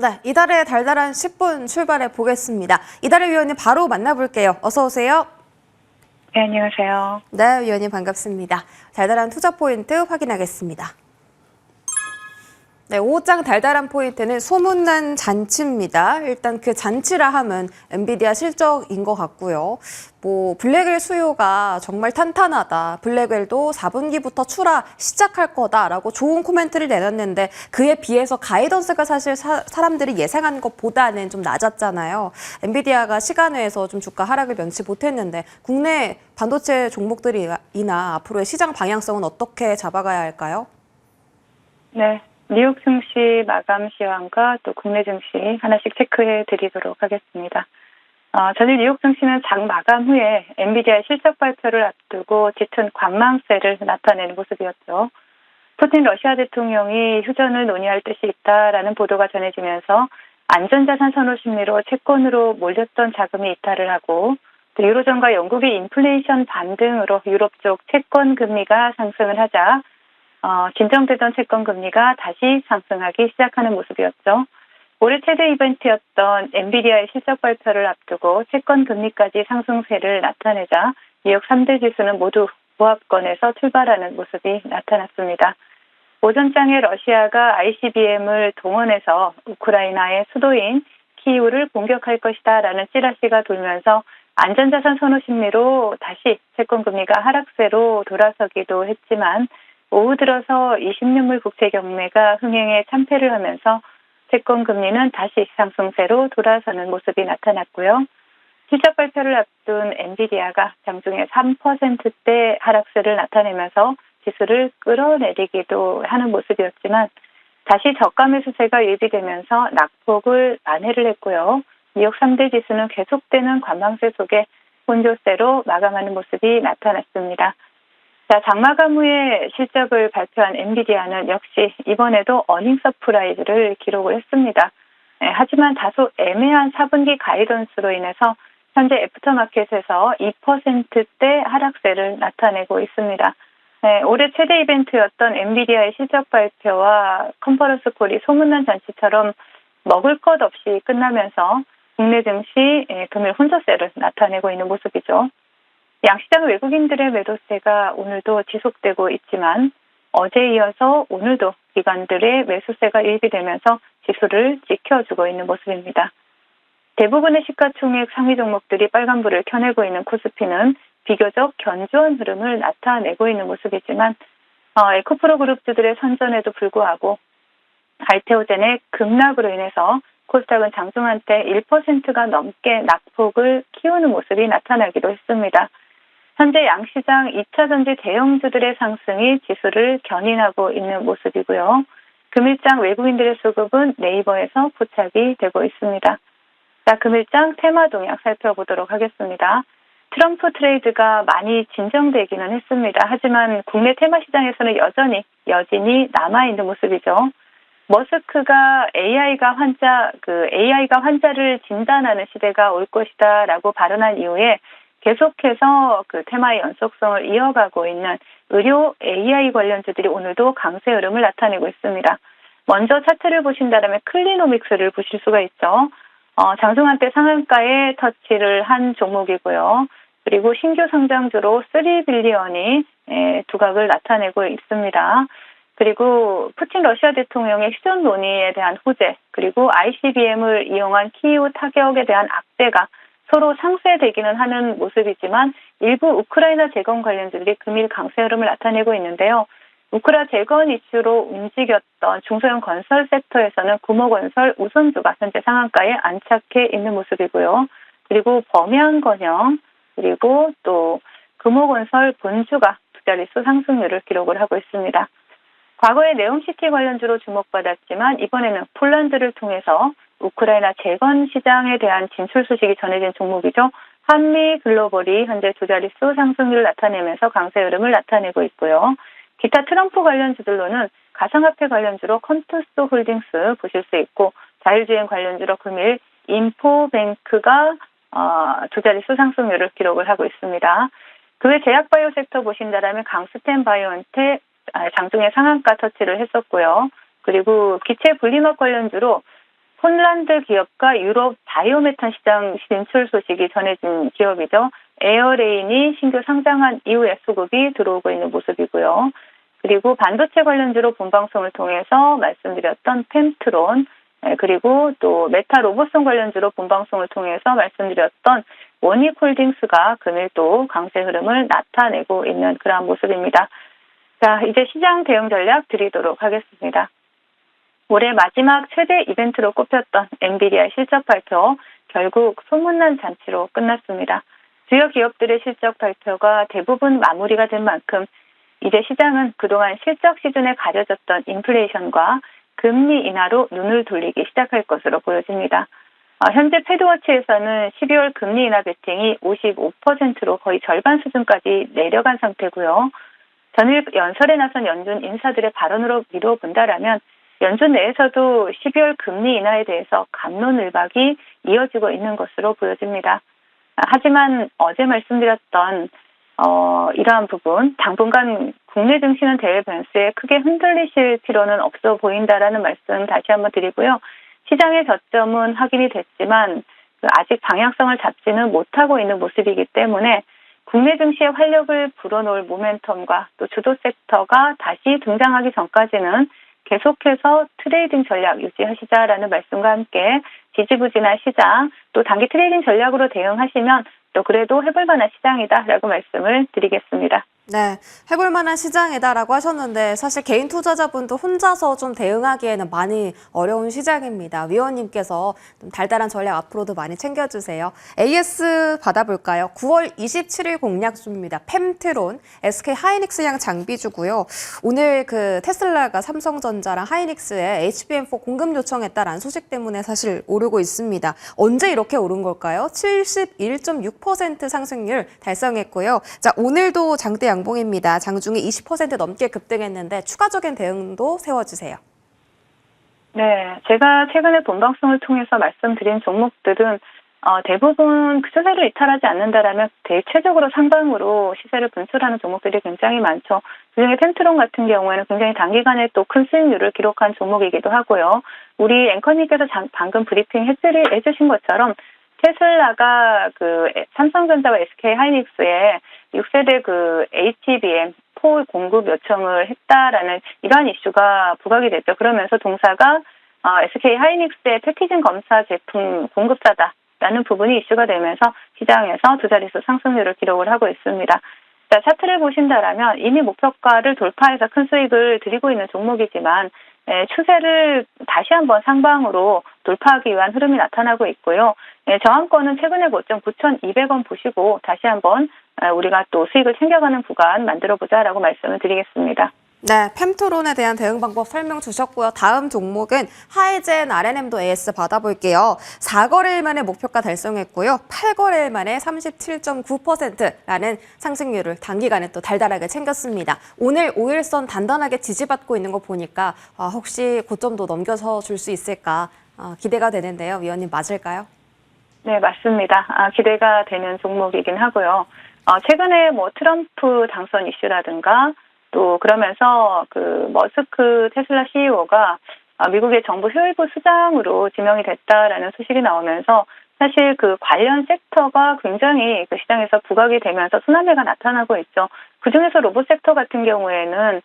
네, 이달의 달달한 10분 출발해 보겠습니다. 이달의 위원님 바로 만나볼게요. 어서 오세요. 네, 안녕하세요. 네, 위원님 반갑습니다. 달달한 투자 포인트 확인하겠습니다. 네, 5장 달달한 포인트는 소문난 잔치입니다. 일단 그 잔치라 함은 엔비디아 실적인 것 같고요. 블랙웰 수요가 정말 탄탄하다. 블랙웰도 4분기부터 출하 시작할 거다라고 좋은 코멘트를 내놨는데 그에 비해서 가이던스가 사실 사람들이 예상한 것보다는 좀 낮았잖아요. 엔비디아가 시간외에서 좀 주가 하락을 면치 못했는데 국내 반도체 종목들이나 앞으로의 시장 방향성은 어떻게 잡아가야 할까요? 네, 뉴욕 증시 마감 시황과 또 국내 증시 하나씩 체크해 드리도록 하겠습니다. 전일 뉴욕 증시는 장 마감 후에 엔비디아의 실적 발표를 앞두고 짙은 관망세를 나타내는 모습이었죠. 푸틴 러시아 대통령이 휴전을 논의할 뜻이 있다라는 보도가 전해지면서 안전자산 선호 심리로 채권으로 몰렸던 자금이 이탈을 하고 또 유로존과 영국의 인플레이션 반등으로 유럽 쪽 채권 금리가 상승을 하자 진정되던 채권 금리가 다시 상승하기 시작하는 모습이었죠. 올해 최대 이벤트였던 엔비디아의 실적 발표를 앞두고 채권 금리까지 상승세를 나타내자 뉴욕 3대 지수는 모두 보합권에서 출발하는 모습이 나타났습니다. 오전장에 러시아가 ICBM을 동원해서 우크라이나의 수도인 키이우를 공격할 것이다라는 찌라시가 돌면서 안전자산 선호 심리로 다시 채권 금리가 하락세로 돌아서기도 했지만 오후 들어서 20년물 국채 경매가 흥행에 참패를 하면서 채권 금리는 다시 상승세로 돌아서는 모습이 나타났고요. 실적 발표를 앞둔 엔비디아가 장중에 3%대 하락세를 나타내면서 지수를 끌어내리기도 하는 모습이었지만 다시 저가 매수세가 유입되면서 낙폭을 만회를 했고요. 뉴욕 3대 지수는 계속되는 관망세 속에 혼조세로 마감하는 모습이 나타났습니다. 자, 장마감 후에 실적을 발표한 엔비디아는 역시 이번에도 어닝 서프라이즈를 기록을 했습니다. 하지만 다소 애매한 4분기 가이던스로 인해서 현재 애프터마켓에서 2%대 하락세를 나타내고 있습니다. 올해 최대 이벤트였던 엔비디아의 실적 발표와 컨퍼런스 콜이 소문난 잔치처럼 먹을 것 없이 끝나면서 국내 증시 금일 혼조세를 나타내고 있는 모습이죠. 양시장 외국인들의 매도세가 오늘도 지속되고 있지만 어제에 이어서 오늘도 기관들의 매수세가 유입이 되면서 지수를 지켜주고 있는 모습입니다. 대부분의 시가총액 상위 종목들이 빨간불을 켜내고 있는 코스피는 비교적 견조한 흐름을 나타내고 있는 모습이지만 에코프로 그룹주들의 선전에도 불구하고 알테오젠의 급락으로 인해서 코스닥은 장중 한때 1%가 넘게 낙폭을 키우는 모습이 나타나기도 했습니다. 현재 양시장 2차 전지 대형주들의 상승이 지수를 견인하고 있는 모습이고요. 금일장 외국인들의 수급은 네이버에서 포착이 되고 있습니다. 자, 금일장 테마 동향 살펴보도록 하겠습니다. 트럼프 트레이드가 많이 진정되기는 했습니다. 하지만 국내 테마 시장에서는 여전히 남아있는 모습이죠. 머스크가 AI가 환자를 진단하는 시대가 올 것이다라고 발언한 이후에 계속해서 그 테마의 연속성을 이어가고 있는 의료 AI 관련주들이 오늘도 강세 흐름을 나타내고 있습니다. 먼저 차트를 보신다면 클리노믹스를 보실 수가 있죠. 장중 한때 상한가에 터치를 한 종목이고요. 그리고 신규 상장주로 3빌리언이 두각을 나타내고 있습니다. 그리고 푸틴 러시아 대통령의 휴전 논의에 대한 호재, 그리고 ICBM을 이용한 키이우 타격에 대한 악재가 서로 상쇄되기는 하는 모습이지만 일부 우크라이나 재건 관련주들이 금일 강세 흐름을 나타내고 있는데요. 우크라 재건 이슈로 움직였던 중소형 건설 섹터에서는 구모건설 우선주가 현재 상한가에 안착해 있는 모습이고요. 그리고 범양건영, 그리고 또 금호건설 본주가 두 자릿수 상승률을 기록을 하고 있습니다. 과거에 네옴시티 관련주로 주목받았지만 이번에는 폴란드를 통해서 우크라이나 재건 시장에 대한 진출 소식이 전해진 종목이죠. 한미 글로벌이 현재 두 자릿수 상승률을 나타내면서 강세 흐름을 나타내고 있고요. 기타 트럼프 관련주들로는 가상화폐 관련주로 컴투스 홀딩스 보실 수 있고 자율주행 관련주로 금일 인포뱅크가 두 자릿수 상승률을 기록을 하고 있습니다. 그 외 제약바이오 섹터 보신다면 강스텐 바이오엔텍 장중에 상한가 터치를 했었고요. 그리고 기체 분리막 관련주로 폴란드 기업과 유럽 바이오메탄 시장 진출 소식이 전해진 기업이죠. 에어레인이 신규 상장한 이후에 수급이 들어오고 있는 모습이고요. 그리고 반도체 관련주로 본방송을 통해서 말씀드렸던 펜트론, 그리고 또 메타 로봇송 관련주로 본방송을 통해서 말씀드렸던 원익홀딩스가 금일 또 강세 흐름을 나타내고 있는 그러한 모습입니다. 자, 이제 시장 대응 전략 드리도록 하겠습니다. 올해 마지막 최대 이벤트로 꼽혔던 엔비디아 실적 발표, 결국 소문난 잔치로 끝났습니다. 주요 기업들의 실적 발표가 대부분 마무리가 된 만큼 이제 시장은 그동안 실적 시즌에 가려졌던 인플레이션과 금리 인하로 눈을 돌리기 시작할 것으로 보여집니다. 현재 패드워치에서는 12월 금리 인하 베팅이 55%로 거의 절반 수준까지 내려간 상태고요. 전일 연설에 나선 연준 인사들의 발언으로 미뤄본다라면 연준 내에서도 12월 금리 인하에 대해서 갑론을박이 이어지고 있는 것으로 보여집니다. 하지만 어제 말씀드렸던 이러한 부분, 당분간 국내 증시는 대외 변수에 크게 흔들리실 필요는 없어 보인다라는 말씀 다시 한번 드리고요. 시장의 저점은 확인이 됐지만 아직 방향성을 잡지는 못하고 있는 모습이기 때문에 국내 증시의 활력을 불어넣을 모멘텀과 또 주도 섹터가 다시 등장하기 전까지는 계속해서 트레이딩 전략 유지하시자라는 말씀과 함께 지지부진한 시장, 또 단기 트레이딩 전략으로 대응하시면 또 그래도 해볼 만한 시장이다라고 말씀을 드리겠습니다. 네, 해볼 만한 시장이다라고 하셨는데 사실 개인 투자자분도 혼자서 좀 대응하기에는 많이 어려운 시장입니다. 위원님께서 좀 달달한 전략 앞으로도 많이 챙겨주세요. AS 받아볼까요? 9월 27일 공략주입니다. 펜트론, SK 하이닉스양 장비주고요. 오늘 그 테슬라가 삼성전자랑 하이닉스에 HBM4 공급 요청했다라는 소식 때문에 사실 오르고 있습니다. 언제 이렇게 오른 걸까요? 71.6% 상승률 달성했고요. 자, 오늘도 장대 양봉입니다. 장중에 20% 넘게 급등했는데 추가적인 대응도 세워주세요. 네, 제가 최근에 본방송을 통해서 말씀드린 종목들은 대부분 그 추세를 이탈하지 않는다라면 대체적으로 상방으로 시세를 분출하는 종목들이 굉장히 많죠. 그중에 펜트론 같은 경우에는 굉장히 단기간에 또 큰 수익률을 기록한 종목이기도 하고요. 우리 앵커님께서 방금 브리핑 해주신 것처럼 테슬라가 그 삼성전자와 SK 하이닉스에 6세대 그 HBM4 공급 요청을 했다라는 이러한 이슈가 부각이 됐죠. 그러면서 동사가 SK 하이닉스의 패키징 검사 제품 공급사다라는 부분이 이슈가 되면서 시장에서 두 자릿수 상승률을 기록을 하고 있습니다. 자, 차트를 보신다라면 이미 목표가를 돌파해서 큰 수익을 드리고 있는 종목이지만 추세를 다시 한번 상방으로 돌파하기 위한 흐름이 나타나고 있고요. 저항권은 최근의 고점 9,200원 보시고 다시 한번 우리가 또 수익을 챙겨가는 구간 만들어보자라고 말씀을 드리겠습니다. 네, 펜트론에 대한 대응 방법 설명 주셨고요. 다음 종목은 하이젠 R&M도 AS 받아볼게요. 4거래일 만에 목표가 달성했고요. 8거래일 만에 37.9%라는 상승률을 단기간에 또 달달하게 챙겼습니다. 오늘 5일선 단단하게 지지받고 있는 거 보니까 혹시 고점도 넘겨서 줄 수 있을까 기대가 되는데요. 위원님 맞을까요? 네, 맞습니다. 기대가 되는 종목이긴 하고요. 최근에 뭐 트럼프 당선 이슈라든가 또 그러면서 그 머스크 테슬라 CEO가 미국의 정부 효율부 수장으로 지명이 됐다라는 소식이 나오면서 사실 그 관련 섹터가 굉장히 그 시장에서 부각이 되면서 순환매가 나타나고 있죠. 그중에서 로봇 섹터 같은 경우에는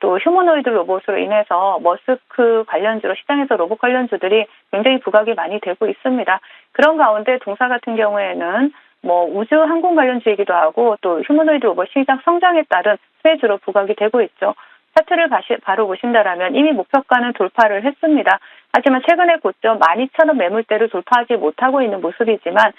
또 휴머노이드 로봇으로 인해서 머스크 관련주로 시장에서 로봇 관련주들이 굉장히 부각이 많이 되고 있습니다. 그런 가운데 동사 같은 경우에는 뭐 우주 항공 관련주이기도 하고 또 휴머노이드 로봇 시장 성장에 따른 수혜주로 부각이 되고 있죠. 차트를 바로 보신다라면 이미 목표가는 돌파를 했습니다. 하지만 최근의 고점 12,000원 매물대를 돌파하지 못하고 있는 모습이지만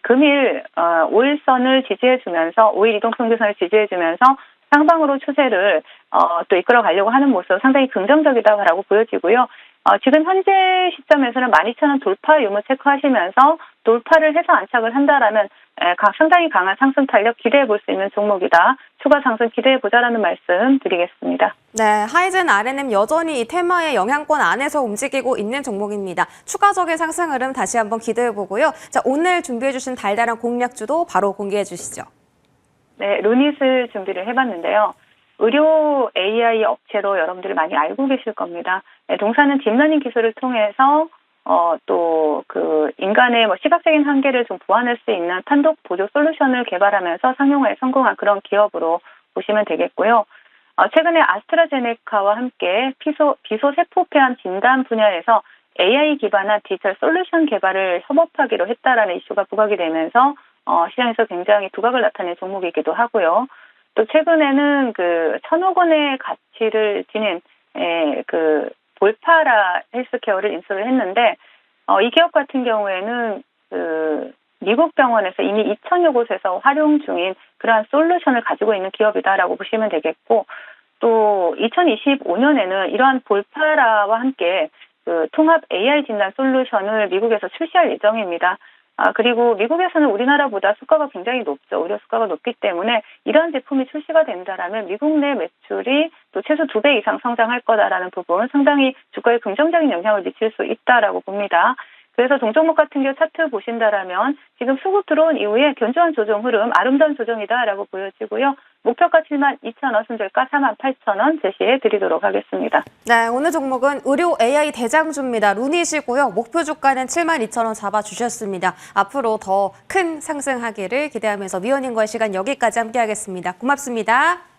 금일 5일선을 지지해주면서 5일 이동평균선을 지지해주면서 상방으로 추세를 또 이끌어 가려고 하는 모습 상당히 긍정적이다라고 보여지고요. 지금 현재 시점에서는 12,000원 돌파 유무 체크하시면서 돌파를 해서 안착을 한다라면 상당히 강한 상승 탄력 기대해 볼 수 있는 종목이다. 추가 상승 기대해 보자라는 말씀 드리겠습니다. 네, 하이젠 R&M 여전히 이 테마의 영향권 안에서 움직이고 있는 종목입니다. 추가적인 상승 흐름 다시 한번 기대해 보고요. 자, 오늘 준비해 주신 달달한 공략주도 바로 공개해 주시죠. 네, 루닛을 준비를 해봤는데요. 의료 AI 업체로 여러분들이 많이 알고 계실 겁니다. 네, 동사는 딥러닝 기술을 통해서 또 그 인간의 뭐 시각적인 한계를 좀 보완할 수 있는 판독 보조 솔루션을 개발하면서 상용화에 성공한 그런 기업으로 보시면 되겠고요. 최근에 아스트라제네카와 함께 비소세포폐암 진단 분야에서 AI 기반한 디지털 솔루션 개발을 협업하기로 했다라는 이슈가 부각이 되면서 시장에서 굉장히 두각을 나타낸 종목이기도 하고요. 또 최근에는 그 1,000억 원의 가치를 지닌 그 볼파라 헬스케어를 인수를 했는데 이 기업 같은 경우에는 그 미국 병원에서 이미 2,000여 곳에서 활용 중인 그러한 솔루션을 가지고 있는 기업이다라고 보시면 되겠고 또 2025년에는 이러한 볼파라와 함께 그 통합 AI 진단 솔루션을 미국에서 출시할 예정입니다. 그리고 미국에서는 우리나라보다 수가가 굉장히 높죠. 의료 수가가 높기 때문에 이러한 제품이 출시가 된다라면 미국 내 매출이 또 최소 2배 이상 성장할 거다라는 부분 상당히 주가에 긍정적인 영향을 미칠 수 있다라고 봅니다. 그래서 동종목 같은 경우 차트 보신다라면 지금 수급 들어온 이후에 견조한 조정 흐름, 아름다운 조정이다라고 보여지고요. 목표가 72,000원, 손절가 48,000원 제시해 드리도록 하겠습니다. 네, 오늘 종목은 의료 AI 대장주입니다. 루닛이고요. 목표 주가는 72,000원 잡아주셨습니다. 앞으로 더 큰 상승하기를 기대하면서 위원님과의 시간 여기까지 함께하겠습니다. 고맙습니다.